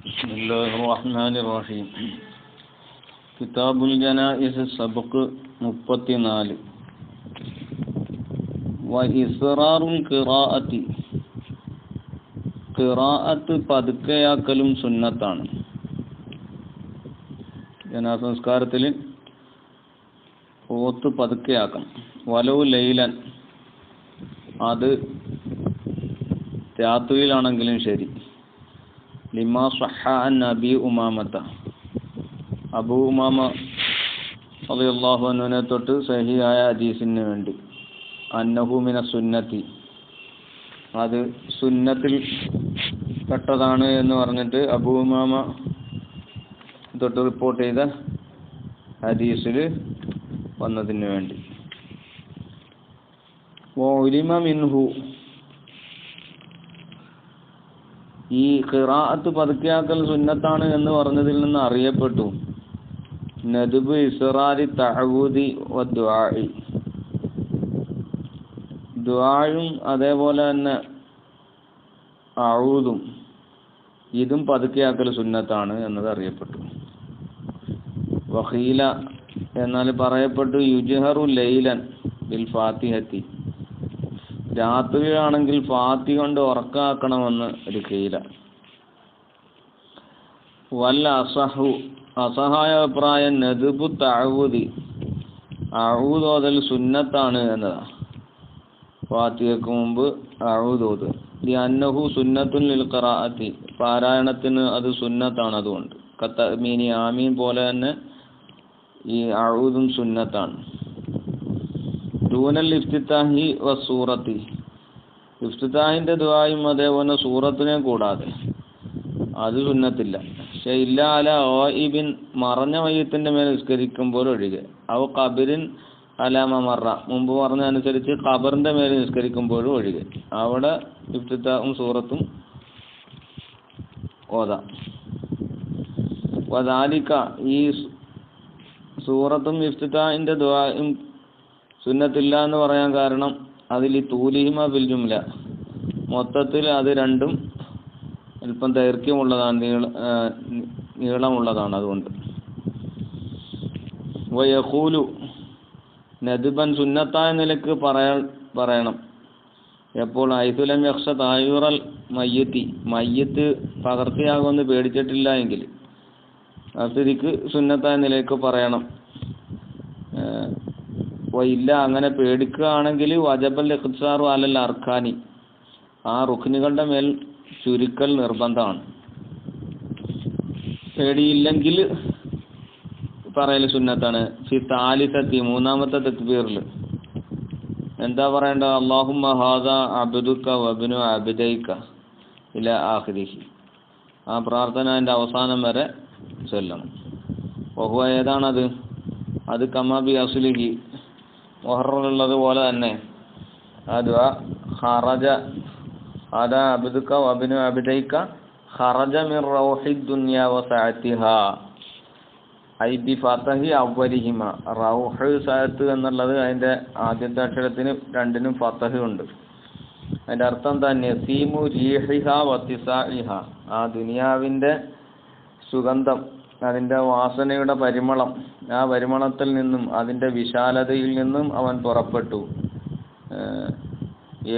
ബിസ്മില്ലാഹിർ റഹ്മാനിർ റഹീം. കിതാബുൽ ജനായിസ് സബഖ് 34. വ ഇസ്റാറുൽ ഖിറാഅത്തി, ഖിറാഅത്ത് പതുക്കെയാക്കലും സുന്നത്താണ്. ജനാസ സംസ്കാരത്തിൽ ഓത്ത് പതുക്കെയാക്കണം. വലൗ ലൈലൻ, അത് രാത്രിയിലാണെങ്കിലും ശരി. ലിമാ സഹ അൻ അബി ഉമാമത്ത, അബൂ ഉമാമ റളിയല്ലാഹു അൻഹുവിനെ തൊട്ട് സഹിഹായ ഹദീസിന് വേണ്ടി, അന്നഹു മിന സുന്നത്തി, അത് സുന്നത്തിൽ പെട്ടതാണ് എന്ന് പറഞ്ഞിട്ട് അബൂ ഉമാമ തൊട്ട് റിപ്പോർട്ട് ചെയ്ത ഹദീസിൽ വന്നതിന് വേണ്ടി. വഉലിമ മിൻഹു, ഈ ഖിറാഅത്ത് പതുക്കെയാക്കൽ സുന്നത്താണ് എന്ന് പറഞ്ഞതിൽ നിന്ന് അറിയപ്പെട്ടു നദ്ബ് ഇസ്റാരി തഅവൂദി വദ്ദുആഇ, ദുആയും അതേപോലെ തന്നെ അഊദും ഇതും പതുക്കെയാക്കൽ സുന്നത്താണ് എന്നത് അറിയപ്പെട്ടു. വഖീല, എന്നാൽ പറയപ്പെട്ടു യുജ്ഹറു ലൈലൻ ബിൽ ഫാത്തിഹത്തി, രാത്രിയിലാണെങ്കിൽ ഫാത്തിഹ കൊണ്ട് ഉറക്കാക്കണമെന്ന് ഒരു ഖീല. വല്ല അസഹു, അസഹായ അഭിപ്രായം നദ്ബു തഅവൂദി, അഊദ് ഓതൽ സുന്നത്താണ് എന്നതാണ്. ഫാത്തിഹയ്ക്ക് മുമ്പ് അഊദ് ഓത്. അന്നഹു സുന്നത്തുൻ ലിൽ ഖിറാഅത്തി, പാരായണത്തിന് അത് സുന്നത്താണ്. അതുകൊണ്ട് കത്തമീനി ആമീൻ പോലെ തന്നെ ഈ അഊദും സുന്നത്താണ്. ദൂനൽ ഇഫ്തിതാഹി വസൂറത്തി, ഇഫ്തിതാഹിന്റെ ദുആയും അതേപോലെ സൂറത്തിനെ കൂടാതെ അത് സുന്നത്തില്ല. പക്ഷെ ഇല്ല അല ഗായിബിൻ, മറഞ്ഞ മയ്യത്തിന്റെ മേൽ നിസ്കരിക്കുമ്പോൾ ഒഴികെ. അവ ഖബറിൻ അലാ മമറ, മുമ്പ് പറഞ്ഞ അനുസരിച്ച് ഖബറിന്റെ മേൽ നിസ്കരിക്കുമ്പോഴും ഒഴികെ. അവിടെ ഇഫ്തിതാഹും സൂറത്തും ഓതാം. വദാലിക, ഈ സൂറത്തും ഇഫ്തിതാഹിന്റെ ദുആയും സുന്നത്തില്ല എന്ന് പറയാൻ കാരണം അതിൽ തൂലിഹിമ ബിൽ ജുംല, മൊത്തത്തിൽ അത് രണ്ടും അല്പം ദൈർഘ്യമുള്ളതാണ്, നീളമുള്ളതാണ്. അതുകൊണ്ട് വയഖൂലു, നദ്ബൻ സുന്നത്തായ നിലക്ക് പറയണം എപ്പോൾ ഐതുലം യഖ്ഷ തായുറൽ മയ്യത്തി, മയ്യത്ത് പകർച്ചയാകുമെന്ന് പേടിച്ചിട്ടില്ല എങ്കിൽ ആ സ്ഥിതിക്ക് സുന്നത്തായ നിലയ്ക്ക് പറയണം. ഇല്ല, അങ്ങനെ പേടിക്കുകയാണെങ്കിൽ വജബൽ ഇഖ്തിസാറു അലൽ അർക്കാനി, ആ റുക്നുകളുടെ മേൽ ചുരുക്കൽ നിർബന്ധമാണ്. പേടിയില്ലെങ്കിൽ പറയൽ സുന്നത്താണ്. ഫി താലിസത്തി, മൂന്നാമത്തെ തക്ബീറിൽ എന്താ പറയേണ്ടത്? അല്ലാഹുമ്മ ഹാദാ അബ്ദുക വബ്നു അബ്ദൈക ഇല ആഖിരിഹി, ആ പ്രാർത്ഥന അതിൻ്റെ അവസാനം വരെ ചൊല്ലണം. വഹുവ, ഏതാണത്? അത് കമാ ബി അസ്ലിഹി, മുഹററുള്ളത് പോലെ തന്നെ. അത് ഖറജ അലാ അബ്ദുക വബ്നു അബ്ദൈക ഖറജ മിൻ റൗഹി ദുനിയ വസഅതിഹാ ഐ ബി ഫതഹി അവ്വലിഹിമ. റൗഹ് സഅത്ത് എന്നുള്ളത് അതിൻ്റെ ആദ്യത്തെ അക്ഷരത്തിന് രണ്ടിനും ഫതഹ് ഉണ്ട്. അതിൻ്റെ അർത്ഥം എന്താ? നസീമു റീഹിഹ വത്തിസാഇഹ, ആ ദുനിയാവിൻ്റെ സുഗന്ധം, അതിൻ്റെ വാസനയുടെ പരിമളം, ആ പരിമളത്തിൽ നിന്നും അതിൻ്റെ വിശാലതയിൽ നിന്നും അവൻ പുറപ്പെട്ടു.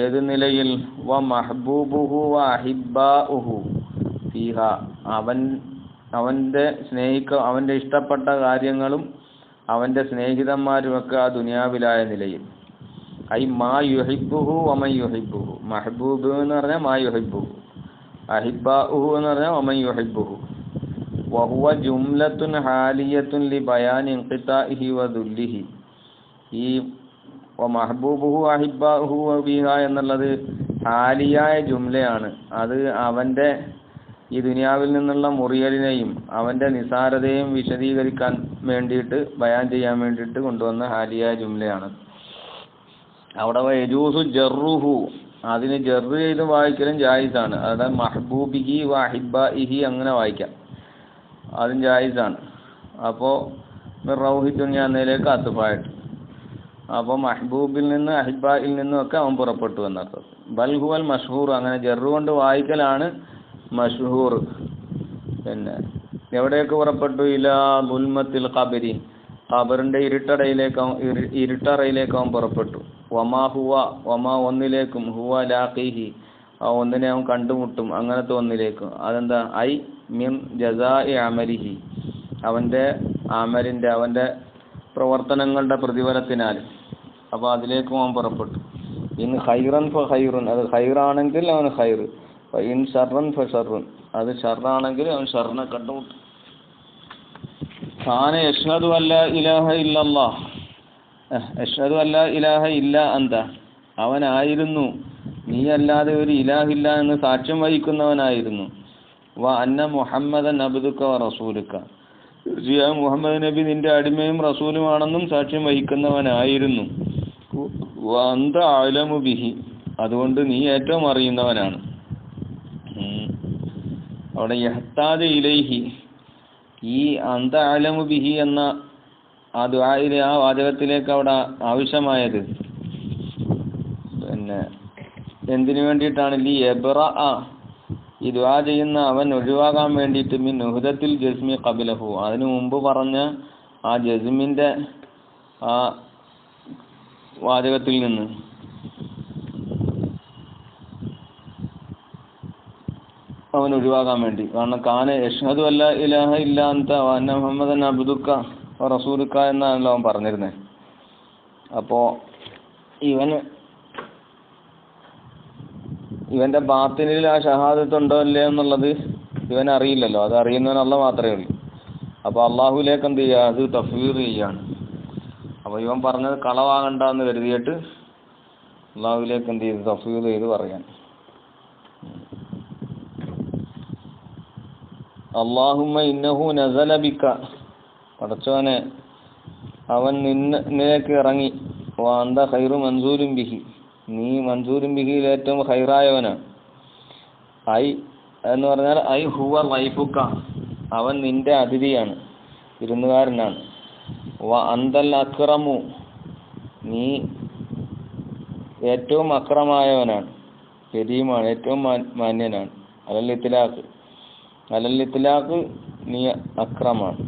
ഏത് നിലയിൽ? വ മഹ്ബൂബുഹു വ അഹിബ്ബാഉഹു ഫീഹ, അവൻ്റെ ഇഷ്ടപ്പെട്ട കാര്യങ്ങളും അവൻ്റെ സ്നേഹിതന്മാരുമൊക്കെ ആ ദുനിയാവിലായ നിലയിൽ. ഐ മാ യുഹിബ്ബുഹു വമൻ യുഹിബ്ബുഹു, മഹ്ബൂബ് എന്ന് പറഞ്ഞാൽ മാ യുഹിബ്ബുഹു, അഹിബ്ബാഉഹു എന്ന് പറഞ്ഞാൽ വമൻ യുഹിബ്ബുഹു. വഹുവ ജുംലത്തുൻ ഹാലിയത്തുൻ ലി ബയാനി ഇൻഖിതാഇഹി വദുല്ലിഹി, ഈ മഹ്ബൂബുഹു അഹിബ്ബാഉഹു ഫീഹ എന്നുള്ളത് ഹാലിയായ ജുംലയാണ്. അത് അവൻ്റെ ഈ ദുനിയാവിൽ നിന്നുള്ള മുറിയലിനെയും അവൻ്റെ നിസാരതയും വിശദീകരിക്കാൻ വേണ്ടിയിട്ട്, ബയാൻ ചെയ്യാൻ വേണ്ടിയിട്ട് കൊണ്ടുവന്ന ഹാലിയായ ജുംലയാണ്. അവിടെ യജൂസു ജറുഹു, അതിന് ജറ് ചെയ്ത് വായിക്കലും ജായിസാണ്. അവിടെ മഹ്ബൂബിഹി വ അഹിബ്ബാഇഹി അങ്ങനെ വായിക്കാം, അതും ജായിസാണ്. അപ്പോൾ റൗഹി ദുനിയ എന്നതിലേക്ക് അത്തുഫായിട്ട്, അപ്പോൾ മഹ്ബൂബിൽ നിന്ന് അഹിബ്ബായിൽ നിന്നും ഒക്കെ അവൻ പുറപ്പെട്ടു എന്നർത്ഥം. ബൽ ഹുവൽ മഷ്ഹൂർ, അങ്ങനെ ജറ് കൊണ്ട് വായിക്കലാണ് മഷ്ഹൂർ. പിന്നെ എവിടേക്ക് പുറപ്പെട്ടു? ഇലാ ദുൽമത്തിൽ ഖബരി, ഖബറിന്റെ ഇരുട്ടറയിലേക്ക് അവൻ പുറപ്പെട്ടു. വമാ ഹുവ, വമാ ഒന്നിലേക്കും, ഹുവ ലാഖീഹി, ആ ഒന്നിനെ അവൻ കണ്ടുമുട്ടും, അങ്ങനത്തെ ഒന്നിലേക്കും. അതെന്താ? ഐ മിൻ ജസാഇ അമലിഹി, അവന്റെ അമലിന്റെ, അവന്റെ പ്രവർത്തനങ്ങളുടെ പ്രതിഫലത്തിനാൽ. അപ്പോൾ അതിലേക്കും അവൻ പുറപ്പെട്ടു. ഇൻ ഖൈറൻ ഫ ഖൈറുൻ, അത് ഖൈറാണെങ്കിൽ അവന് ഖൈർ, ഇൻ ഷർറൻ ഫ ഷർറുൻ, അത് ഷർറാണെങ്കിൽ അവൻ ഷർറിനെ കണ്ടുമുട്ടും. ഖാന യഷ്ഹദു അല്ലാ ഇലാഹ ഇല്ലല്ലാഹ്, യഷ്ഹദു അല്ലാ ഇലാഹ ഇല്ല അന്ത, അവനായിരുന്നു നീ അല്ലാതെ ഒരു ഇലാഹില്ല എന്ന് സാക്ഷ്യം വഹിക്കുന്നവനായിരുന്നു. വ അന്ന മുഹമ്മദൻ അബ്ദുക വ റസൂലുക, തീർച്ചയായും മുഹമ്മദ് നബി നിന്റെ അടിമയും റസൂലുമാണെന്നും സാക്ഷ്യം വഹിക്കുന്നവനായിരുന്നു. വ അന്ത അഅലമു ബിഹി, അതുകൊണ്ട് നീ ഏറ്റവും അറിയുന്നവനാണ്. അവിടെ യഹ്താജു ഇലൈഹി, ഈ അന്ത അഅലമു ബിഹി എന്ന ആ ദുആയിലെ ആ വാചകത്തിലേക്ക് അവിടെ ആവശ്യമായത് പിന്നെ എന്തിനു വേണ്ടിയിട്ടാണ്? ലി യബ്റഅ, ഈ ദുആ ചെയ്യുന്ന അവൻ ഒഴിവാകാൻ വേണ്ടിയിട്ട്, മിൻ ഉഹ്ദത്തിൽ ജസ്മി ഖബലഹു, അതിനു മുമ്പ് പറഞ്ഞ ആ ജസ്മിന്റെ ആ വാചകത്തിൽ നിന്ന്. അവൻ ഒഴിവാകാൻ വേണ്ടി. കാരണം കാന യഷ്ഹദു അല്ലാ ഇലാഹ ഇല്ല അന്ത വ അന്ന മുഹമ്മദൻ അബ്ദുക വ റസൂലുക എന്നാണല്ലോ അവൻ പറഞ്ഞിരുന്നത്. അപ്പോ ഇവന്റെ ബാത്തിനിൽ ആ ഷഹാദത്ത് ഉണ്ടോ ഇല്ലേ എന്നുള്ളത് ഇവൻ അറിയില്ലല്ലോ. അത് അറിയുന്നവൻ അല്ലാഹ് മാത്രമേ ഉള്ളൂ. അപ്പോൾ അള്ളാഹുലേക്ക് എന്ത് ചെയ്യുക? അത് തഫ്വീർ ചെയ്യാണ്. അപ്പോൾ ഇവൻ പറഞ്ഞത് കളവാകണ്ടെന്ന് കരുതിയിട്ട് അള്ളാഹുലേക്ക് എന്ത് ചെയ്ത് തഫ്വീർ ചെയ്ത് പറയാൻ. അല്ലാഹുമ്മ ഇന്നഹു നസല ബിക, പടച്ചോനെ അവൻ നിന്നിലേക്ക് ഇറങ്ങി. വാന്ത ഖൈറു മൻസൂരും ബിഹി, നീ മൻസൂരും ബിഹിയിൽ ഏറ്റവും ഖൈറായവനാണ്. ഐ എന്ന് പറഞ്ഞാൽ ഐ ഹുവ ലൈഫുക, അവൻ നിന്റെ അതിഥിയാണ്, വിരുന്നുകാരനാണ്. വ അന്തൽ അക്രമു, നീ ഏറ്റവും അക്രമായവനാണ്, കരീമാണ്, ഏറ്റവും മാന്യനാണ്. അലൽ ഇത്ലാഖ് നീ അക്രമാണ്.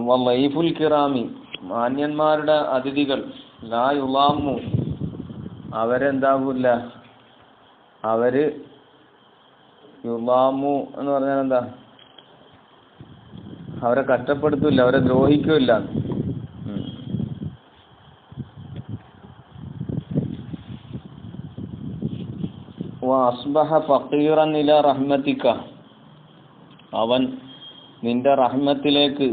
വ ലൈഫുൽ കിറാമി, മാന്യന്മാരുടെ അതിഥികൾ. ലാ യുലാമു, അവരെന്താകൂല, അവര് യുലാമു എന്ന് പറഞ്ഞാൽ എന്താ? അവരെ കഷ്ടപ്പെടുത്തില്ല, അവരെ ദ്രോഹിക്കില്ല. അസ്ബഹ ഫഖീറൻ ഇലാ റഹ്മതിക, അവൻ നിന്റെ റഹ്മത്തിലേക്ക്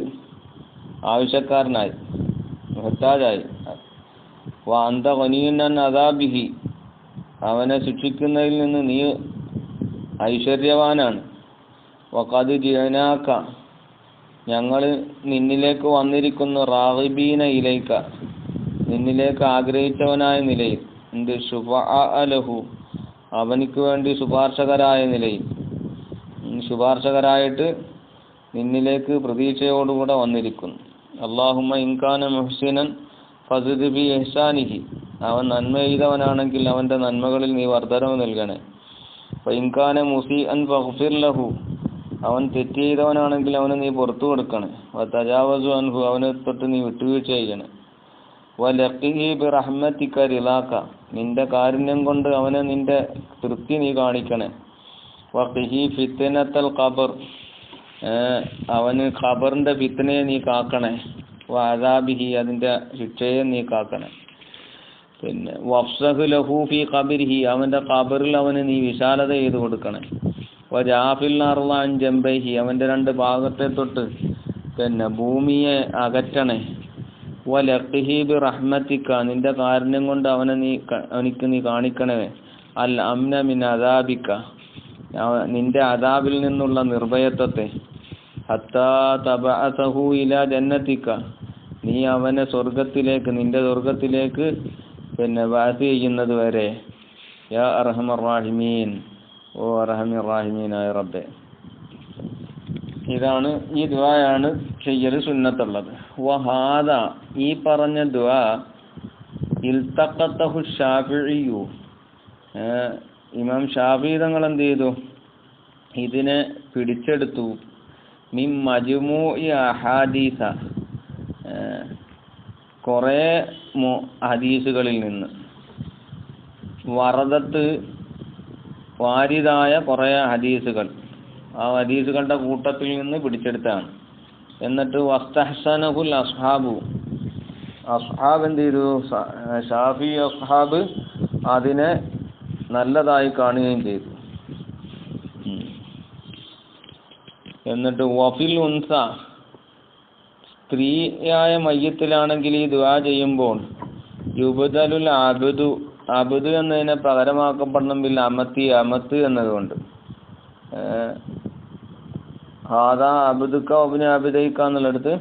ആവശ്യക്കാരനായി, മുഹ്താജായി. അന്ത ഗനിയ്യുൻ അൻ അദാബിഹി, അവനെ ശിക്ഷിക്കുന്നതിൽ നിന്ന് നീ ഐശ്വര്യവാനാണ്. വഖദ് ജിഅനാക, ഞങ്ങൾ നിന്നിലേക്ക് വന്നിരിക്കുന്നു. റാഗിബീന ഇലൈക, നിന്നിലേക്ക് ആഗ്രഹിച്ചവനായ നിലയിൽ. എന്ത്? ശുഫഅ ലഹു, അവനിക്ക് വേണ്ടി ശുപാർശകരായ നിലയിൽ, ശുപാർശകരായിട്ട് നിന്നിലേക്ക് പ്രതീക്ഷയോടുകൂടെ വന്നിരിക്കുന്നു. അല്ലാഹുമ്മ ഇൻകാന മുഹ്സിനൻ ഫസിദ് ബി ഇഹ്സാനിഹി, അവൻ നന്മ ചെയ്തവനാണെങ്കിൽ അവന്റെ നന്മകളിൽ നീ വർദ്ധനവ് നൽകണേ. ഇൻകാന മുസീഅൻ ഫഗ്ഫിർ ലഹു, അവൻ തെറ്റ് ചെയ്തവനാണെങ്കിൽ അവന് നീ പുറത്തു കൊടുക്കണേ. തജാവസു അൻഹു, അവനെ തൊട്ട് നീ വിട്ടുവീഴ്ച ചെയ്യണേ. വലഖിഹി ബിറഹ്മതിക റിളാക, നിന്റെ കാരുണ്യം കൊണ്ട് അവനെ നിന്റെ തൃപ്തി നീ കാണിക്കണേ. വഖിഹി ഫിത്നത്തൽ ഖബർ, അവന് ഖബറിന്റെ ഫിത്നയെ നീ കാക്കണേ. വഅദാബിഹി, അതിന്റെ ശിക്ഷയെ നീ കാക്കണേ. പിന്നെ വഫ്സഹ് ലഹു ഫി ഖബരിഹി, അവന്റെ ഖബറിൽ അവന് നീ വിശാലത ചെയ്ത് കൊടുക്കണേ. വജാഫിൽ അർള അൻ ജംബൈഹി, അവന്റെ രണ്ട് ഭാഗത്തെ തൊട്ട് പിന്നെ ഭൂമിയെ അകറ്റണേ. വലഖിഹി ബിറഹ്മതിക, നിന്റെ കാരുണ്യം കൊണ്ട് അവനിക്ക് നീ കാണിക്കണേ. അൽ അംന മിൻ അദാബിക, നിന്റെ അദാബിൽ നിന്നുള്ള നിർഭയത്വത്തെ. ഹത്താ തബഅസഹു ഇലാ ജന്നതിക, നീ അവനെ സ്വർഗത്തിലേക്ക്, നിന്റെ സ്വർഗത്തിലേക്ക് പിന്നെ ബഅസ് ചെയ്യുന്നത് വരെ. യാ അർഹമർ റഹീമീൻ, ഓ അർഹമർ റഹീമീനായ റബ്ബേ. ഇതാണ്, ഈ ദുആയാണ് ചെയ്യൽ സുന്നത്തുള്ളത്. വഹാദ, ഈ പറഞ്ഞ ദുആ ഇൽതഖതഹു ശാഫിഈ, ഇമാം ഷാഫിഈ തങ്ങൾ എന്ത് ചെയ്തു? ഇതിനെ പിടിച്ചെടുത്തു മിൻ മജ്മൂഇ അഹാദീസ കുറേ ഹദീസുകളിൽ നിന്ന് വറദത്ത് വാരിദായ കുറേ ഹദീസുകൾ ആ ഹദീസുകളുടെ കൂട്ടത്തിൽ നിന്ന് പിടിച്ചെടുത്താണ്. എന്നിട്ട് വസ്തഹ്സനഹുൽ അസ്ഹാബു എന്ത് ചെയ്തു? ഷാഫി അസ്ഹാബ് അതിനെ നല്ലതായി കാണുകയും ചെയ്തു. എന്നിട്ട് വഫിൽ ഉൻസ സ്ത്രീയായ മയ്യത്തിലാണെങ്കിൽ ഈ ദുആ ചെയ്യുമ്പോൾ യുബ്ദലുൽ അബ്ദു എന്നതിനെ പകരമാക്കപ്പെടണം ബിൽ അമത്ത് എന്നതുകൊണ്ട് ഹാദാ അബ്ദുക്ക വബ്നു അബ്ദൈക എന്നുള്ളടുത്ത്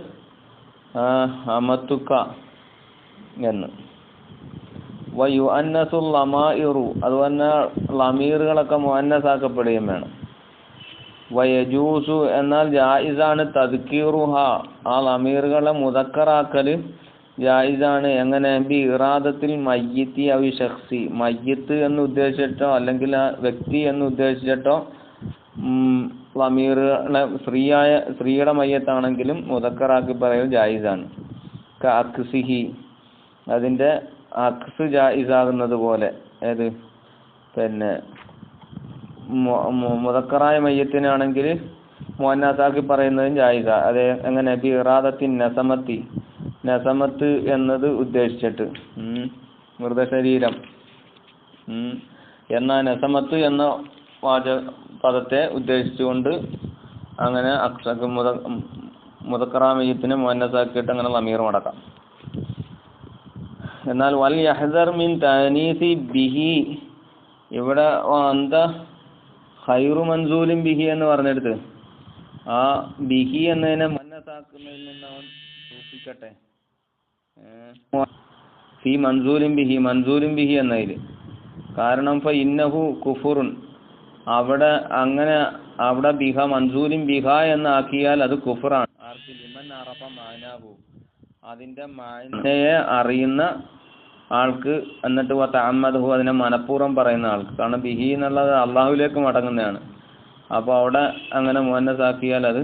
അമത്തുക്ക എന്ന്. വയുഅന്നസുൽ ലമായിറു അതുപോലെ ലമീറുകളൊക്കെ മുഅന്നസാക്കപ്പെടുകയും വേണം. വയജൂസു എന്നാൽ ജായിസാണ് തദ്കീറുഹ ആ ലമീറുകളെ മുദക്കറാക്കൽ ജായിസാണ്. എങ്ങനെ? ബി ഇറാദത്തിൽ മയ്യിത്തി അവി ഷഖ്സി മയ്യിത്ത് എന്ന് ഉദ്ദേശിച്ചിട്ടോ അല്ലെങ്കിൽ ആ വ്യക്തി എന്ന് ഉദ്ദേശിച്ചിട്ടോ ലമീറുകളെ സ്ത്രീയുടെ മയ്യത്താണെങ്കിലും മുദക്കറാക്കി പറയൽ ജായിസാണ്. അക്സിഹി അതിൻ്റെ അക്സ് ജായിസാകുന്നത് പോലെ ഏത് പിന്നെ മുദക്കറായ മയ്യത്തിനാണെങ്കിൽ മുഅന്നസാക്കി പറയുന്നതും ജായിസ. അത് എങ്ങനെ? ബി ഇറാദത്തിൻ നസമത്ത് എന്നത് ഉദ്ദേശിച്ചിട്ട് മൃതശരീരം എന്നാൽ നസമത്ത് എന്ന പദത്തെ ഉദ്ദേശിച്ചുകൊണ്ട് അങ്ങനെ അക്സക്ക് മുദക്കറായ മയ്യത്തിനെ മുഅന്നസാക്കിയിട്ട് അങ്ങനെ ലമീർ മടക്കാം. എന്നാൽ വൽ യഹ്ദർ മിൻ തഅനീസി ബിഹി ഇവിടെ എന്താ ഖൈറു മൻസൂലിൻ ബിഹി എന്ന് പറഞ്ഞെടുത്ത് ആ ബിഹി എന്നതിനെ മുഅന്നസാക്കുന്നതിൽ നിന്ന് അവൻ സൂക്ഷിക്കട്ടെ. ഫി മൻസൂലിൻ ബിഹി എന്നതിൽ കാരണം ഫ ഇന്നഹു കുഫുറുൻ അവിടെ ബിഹ മൻസൂലിൻ ബിഹ എന്നാക്കിയാൽ അത് കുഫറാണ്. ആർക്ക്? ലിമൻ അറഫ മാനാഹു അതിൻ്റെ മാനയെ അറിയുന്ന ആൾക്ക്. എന്നിട്ട് തഅമ്മദഹു അതിനെ മനഃപൂർവ്വം പറയുന്ന ആൾക്ക്. കാരണം ബിഹി എന്നുള്ളത് അള്ളാഹുവിലേക്ക് മടങ്ങുന്നതാണ്. അപ്പോൾ അവിടെ അങ്ങനെ മുഅന്നസാക്കിയാൽ അത്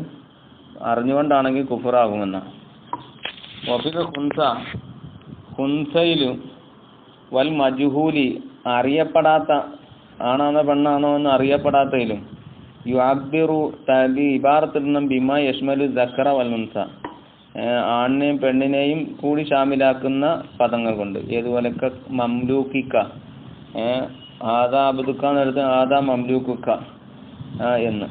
അറിഞ്ഞുകൊണ്ടാണെങ്കിൽ കുഫറാകുമെന്നാണ്. വഫിൽ ഖുൻസയിലും വൽ മജ്ഹൂലി അറിയപ്പെടാത്ത ആണാണോ പെണ്ണാണോ എന്ന് അറിയപ്പെടാത്തതിലും യുഅബ്ബിറു തബി ഇബാറത്തിടണം ബിമാ യഷ്മലു ദക്കറ വൽ ഉൻസ ആണിനെയും പെണ്ണിനെയും കൂടി ഷാമിലാക്കുന്ന പദങ്ങൾ കൊണ്ട്. ഏതുപോലൊക്കെ മംലൂക്കിക്ക ആദാ അബ്ദുക്ക എന്നെടുത്ത് ആദാ മംലൂക്കുക്ക എന്ന്.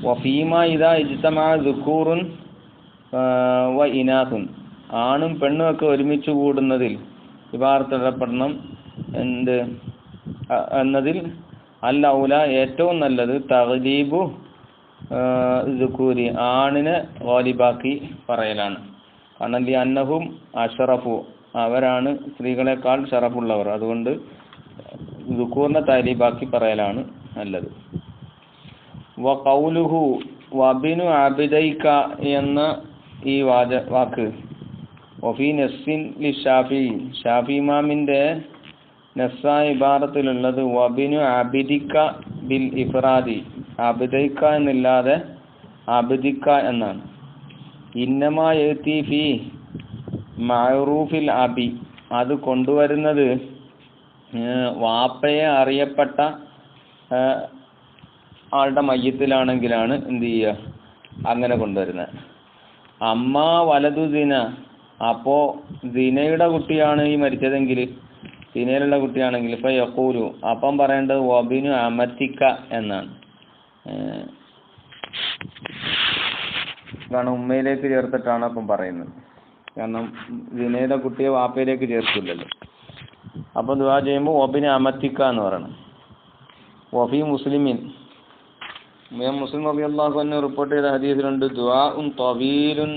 വഫീമ ഇദാ ഇജ്തമഅ ദുക്കൂറുൻ വ ഇനാസുൻ ആണും പെണ്ണും ഒക്കെ ഒരുമിച്ച് കൂടുന്നതിൽ ഇബാറത്തിടപ്പെടണം എന്നതിൽ അൽ ഔല ഏറ്റവും നല്ലത് തഗ്ലീബു ദുക്കൂരി ആണിനെ ഗാലിബാക്കി പറയലാണ്. കാരണം അന്നഹും അഷറഫു അവരാണ് സ്ത്രീകളെക്കാൾ ഷറഫുള്ളവർ. അതുകൊണ്ട് ദുക്കൂറിനെ താലീബാക്കി പറയലാണ് നല്ലത്. വ ഖൗലുഹു വബിനു അബ്ദൈക എന്ന ഈ വാക്ക് വഫീ നസ്സിൻ ലി ഷാഫി ഇമാമിൻ്റെ നസ്സായ ഇബാറത്തിലുള്ളത് വബിനു അബിദിക്ക ബിൽ ഇഫ്രാദി അബ്ദൈക എന്നില്ലാതെ അബ്ദിക്ക എന്നാണ്. ഇന്നമാ യഅതി ഫീ മഅറൂഫിൽ അബി അത് കൊണ്ടുവരുന്നത് വാപ്പയെ അറിയപ്പെട്ട ആളുടെ മയ്യത്തിലാണെങ്കിലാണ് എന്ത് ചെയ്യുക അങ്ങനെ കൊണ്ടുവരുന്നത്. അമ്മ വലതു ദിന അപ്പോൾ ദിനയുടെ കുട്ടിയാണ് ഈ മരിച്ചതെങ്കിൽ ദിനയിലുള്ള കുട്ടിയാണെങ്കിൽ ഇപ്പം യഖൂലു അപ്പം പറയേണ്ടത് വബിനു അമത്തിക്ക എന്നാണ്. കാരണം ഉമ്മയിലേക്ക് ചേർത്തിട്ടാണ് അപ്പം പറയുന്നത്. കാരണം ദിനയുടെ കുട്ടിയെ വാപ്പയിലേക്ക് ചേർക്കില്ലല്ലോ. അപ്പം ദുആ ചെയ്യുമ്പോൾ വബിനു അമത്തിക്ക എന്ന് പറയണം. വഫി മുസ്ലിമിൻ മുസ്ലിം റളിയല്ലാഹു അൻഹു റിപ്പോർട്ട് ചെയ്ത ഹദീസിലുണ്ട് ദുആഉൻ തവീലുൻ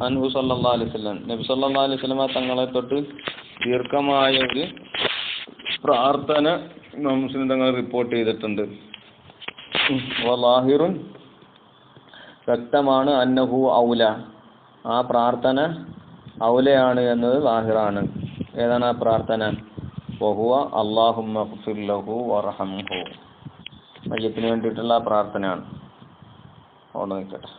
അൻഹു സല്ലല്ലാഹു അലൈഹി വസല്ലം നബി സല്ലല്ലാഹു അലൈഹി വസല്ലം തങ്ങളെ തൊട്ട് ദീർഘമായ ഒരു പ്രാർത്ഥന മുസ്ലിം തങ്ങൾ റിപ്പോർട്ട് ചെയ്തിട്ടുണ്ട്. വലാഹിറുൻ വ്യക്തമാണ് അന്നഹു ഔല ആ പ്രാർത്ഥന ഔലയാണ് എന്നത് ലാഹിറാണ്. ഏതാണ് ആ പ്രാർത്ഥന? വഹുവ അല്ലാഹുമ്മ ഗ്ഫിർ ലഹു വർഹംഹു മയ്യത്തിന് വേണ്ടിയിട്ടുള്ള പ്രാർത്ഥനയാണ്. അവിടെ നിൽക്കട്ടെ.